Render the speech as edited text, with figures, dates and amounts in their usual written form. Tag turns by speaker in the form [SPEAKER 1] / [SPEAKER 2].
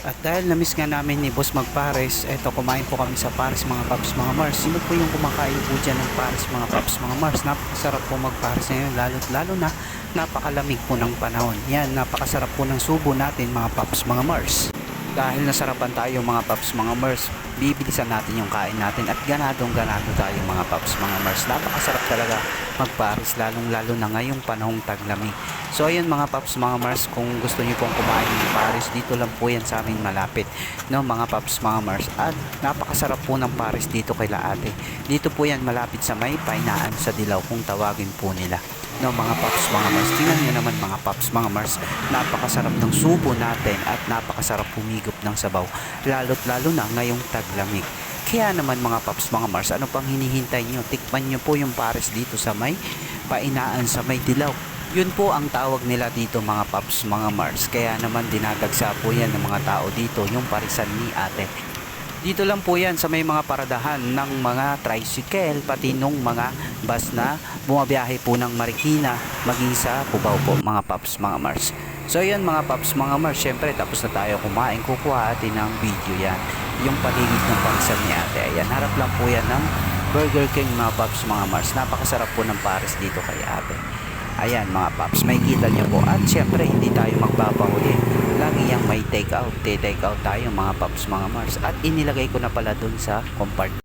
[SPEAKER 1] At dahil na-miss nga namin ni Boss magpares, eto kumain po kami sa Pares mga Paps mga Mars. Sino po yung kumakain po dyan ng Pares mga Paps mga Mars? Napakasarap po magpares ngayon, lalo na napakalamig po ng panahon. Yan, napakasarap po ng subo natin mga Paps mga Mars. Dahil nasarapan tayo mga Paps mga Mars, bibilisan natin yung kain natin at ganado tayo mga Paps mga Mars. Napakasarap talaga magpares, lalo na ngayong panahong taglamig. So ayun mga Paps mga Mars, kung gusto niyo pong kumain ng pares, dito lang po yan sa amin malapit, no mga Paps mga Mars. At napakasarap po ng pares dito kay Ate. Dito po yan malapit sa may Painaan sa Dilaw kung tawagin po nila. No mga Paps mga Mars, tingnan nyo naman mga Paps mga Mars, napakasarap ng subo natin at napakasarap humigop ng sabaw, lalo na ngayong taglamig. Kaya naman mga Paps mga Mars, ano pang hinihintay nyo? Tikman nyo po yung pares dito sa may Painaan sa may Dilaw. Yun po ang tawag nila dito mga Paps mga Mars. Kaya naman dinadagsa po yan ng mga tao dito, yung parisan ni Ate. Dito lang po yan sa may mga paradahan ng mga tricycle, pati nung mga bus na bumabiyahe po ng Marikina maging sa Cubao po mga Paps mga Mars. So yan mga Paps mga Mars, syempre tapos na tayo kumain, kukuha atin ng video yan, yung paligid ng parisan ni Ate. Ayan, harap lang po yan ng Burger King mga Paps mga Mars. Napakasarap po ng pares dito kay Ate. Ayan mga Paps, may kita nyo po. At syempre hindi tayo magpapahuli, lagi yung may take out tayo mga Paps mga Mars. At inilagay ko na pala dun sa compartment